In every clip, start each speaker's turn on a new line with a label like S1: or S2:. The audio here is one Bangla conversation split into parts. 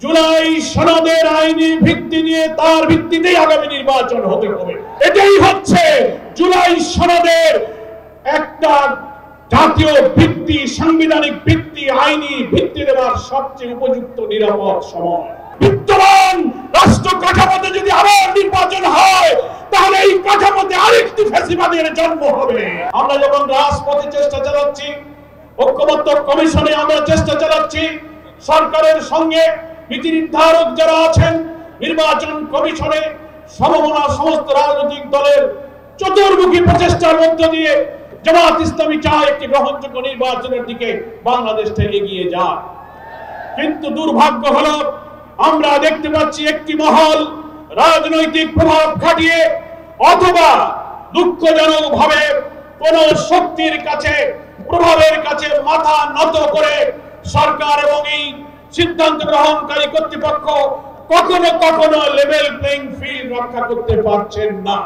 S1: জুলাই সনদের আইনি ভিত্তি নিয়ে তার ভিত্তিতেই আগামী নির্বাচন হতে হবে। এটাই হচ্ছে জুলাই সনদের একটা জাতীয় ভিত্তি, সাংবিধানিক ভিত্তি, আইনি ভিত্তি দেওয়ার সবচেয়ে উপযুক্ত নিরাপদ সময়। বিদ্যমান রাষ্ট্র কাঠামোতে যদি আবার নির্বাচন হয় তাহলে এই কাঠামোতে আরেকটি ফ্যাসিবাদের জন্ম হবে। আমরা যখন রাজপথে চেষ্টা চালাচ্ছি, ঐক্যবদ্ধ কমিশনে আমরা চেষ্টা চালাচ্ছি, সরকারের সঙ্গে নীতি নির্ধারক যারা আছেন, নির্বাচন কমিশনে সমমনা সমস্ত রাজনৈতিক দলের চতুর্মুখী প্রচেষ্টার মধ্য দিয়ে জামাত ইসলামী চায় একটি গ্রহণযোগ্য নির্বাচনের দিকে বাংলাদেশটা এগিয়ে যায়। কিন্তু দুর্ভাগ্য হলো আমরা দেখতে পাচ্ছি একটি মহল রাজনৈতিক প্রভাব খাটিয়ে অথবা দুঃখজনকভাবে কোন শক্তির কাছে, প্রভাবের কাছে মাথা নত করে সরকার এবং এই সিদ্ধান্ত গ্রহণকারী কর্তৃপক্ষ কখনো কখনো লেভেল প্লেইং ফিল্ড রক্ষা করতে পারছেন না।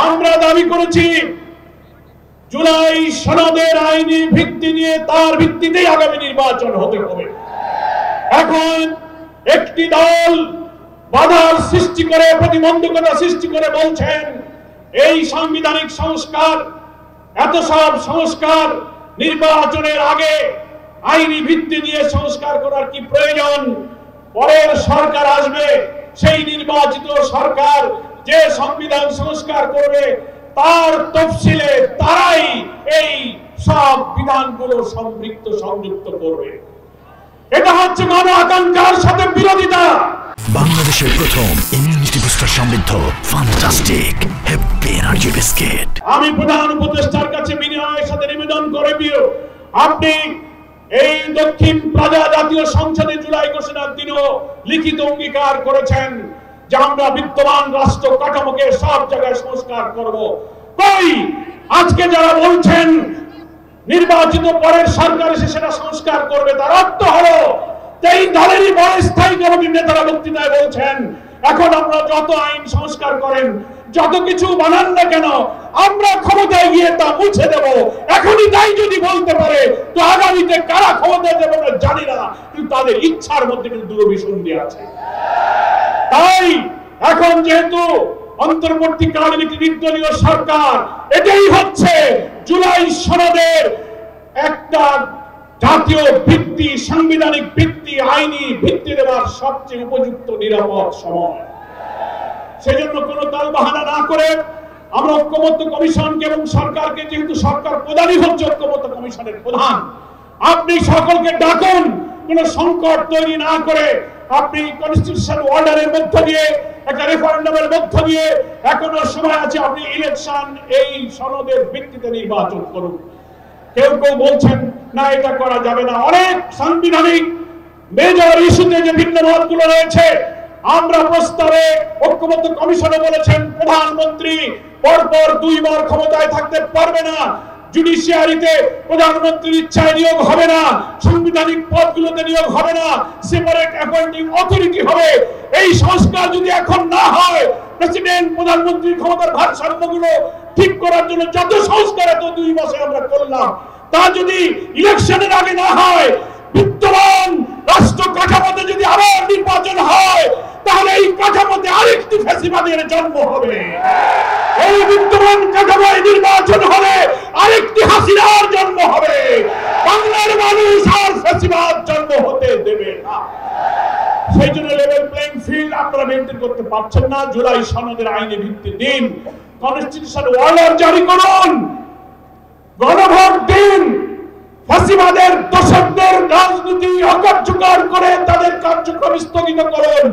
S1: আমরা দাবি করেছি জুলাই সনদের আইনি ভিত্তি নিয়ে তার ভিত্তিতেই আগামী নির্বাচন হতে হবে। এখন একটি দল বাধার সৃষ্টি করে, প্রতিবন্ধকতা সৃষ্টি করে বলছেন এই সাংবিধানিক সংস্কার, এত সব সংস্কার নির্বাচনের আগে আইনি ভিত্তি নিয়ে সংস্কার করার কি প্রয়োজন? পরের সরকার আসবে, সেই নির্বাচিত সরকার যে সংবিধান সংস্কার করবে তার তফসিলে তারাই এই সব বিধানগুলো সংযুক্ত করবে। এটা হচ্ছে গণ আকাঙ্ক্ষার সাথে বিরোধিতা।
S2: বাংলাদেশের প্রথম ইমিউনিটি বুস্টার সমৃদ্ধ ফ্যান্টাস্টিক হ্যাপি এনার্জি বিস্কিট।
S1: আমি প্রধান উপদেষ্টার কাছে বিনয়ের সাথে নিবেদন করে দিও, আপনি এই দক্ষিণ প্লাজা জাতীয় সংসদে জুলাই ঘোষণার দিনও লিখিত অঙ্গীকার করেছেন যে আমরা বিদ্যমান রাষ্ট্র কাঠামোকে সব জায়গায় সংস্কার করব। কই আজকে যারা বলছেন নির্বাচিত পরের সরকার এসে সেটা সংস্কার করবে, তার অর্থ হলো এই দলেরই বড় স্থায়ী কমিটির নেতারা বক্তৃতায় বলছেন এখন আমরা যত আইন সংস্কার করেন, যত কিছু বানান না কেন, আমরা ক্ষমতায় গিয়ে তা মুছে দেব। এখনই তাই যদি বলতে পারে তো আগামীতে কারা ক্ষমতায় দেবে আমরা জানি না, কিন্তু তাদের ইচ্ছার মধ্যে কিন্তু দূরভিসন্ধি আছে। তাই এখন যেহেতু অন্তর্বর্তীকালীন একটি নির্দলীয় সরকার, এটাই হচ্ছে জুলাই সনদের একটা জাতীয় ভিত্তি, সাংবিধানিক ভিত্তি, আইনি ভিত্তি দেওয়ার সবচেয়ে উপযুক্ত নিরাপদ সময়। সেজন্য কোনো তালবাহানা না করে আমরা ঐক্যমত্য কমিশনকে এবং সরকারকে, যেহেতু সরকার প্রধানই হচ্ছে ঐক্যমত্য কমিশনের প্রধান, আপনি সকলকে ডাকুন, কোন সংকট তৈরি না করে আপনি কনস্টিটিউশন অর্ডারের মধ্য দিয়ে, একটা রেফারেন্ডামের মধ্য দিয়ে, এখনো সময় আছে, আপনি ইলেকশন এই সনদের ভিত্তিতে নির্বাচন করুন। কেউ কেউ বলছেন না এটা করা যাবে না, অনেক সাংবিধানিক মেজর ইস্যুতে যে ভিন্ন মতগুলো রয়েছে, আমরা প্রস্তাবে ঐক্যবদ্ধ কমিশনে বলেছেন প্রধানমন্ত্রী পরপর 2 বার ক্ষমতায় থাকতে পারবে না, জুডিশিয়ারিতে প্রধানমন্ত্রীর ইচ্ছায় নিয়োগ হবে না, সাংবিধানিক পদগুলোতে নিয়োগ হবে না, সেপারেট অ্যাপয়েন্টিং অথরিটি হবে। এই সংস্কার যদি এখন না হয়, প্রেসিডেন্ট প্রধানমন্ত্রীর ক্ষমতার ভারসাম্যগুলো ঠিক করার জন্য যত সংস্কার এত 2 মাসে আমরা করলাম, তা যদি ইলেকশনের আগে না হয়, বিদ্যমান রাষ্ট্র কাঠামোতে যদি আবার নির্বাচন হয় তাহলে এই কাঠামোতে আরেকটি ফ্যাসিবাদের জন্ম হবে। এই বিদ্যমান কাঠামোয় নির্বাচন হলে আরেকটি হাসিনার জন্ম হবে। বাংলার মানুষ আর ফ্যাসিবাদ জন্ম হতে দেবে না। সেই জন্য লেভেল প্লেইং ফিল্ড আপনারা মেনটেন করতে পারছেন না। জুলাই সনদের আইনি ভিত্তি দিন, কনস্টিটিউশন অর্ডার জারি করুন, গণভোট দিন, ফ্যাসিবাদের দোষকদের রাজনীতি অকার্যকর করে তাদের কার্যক্রম স্থগিত করুন।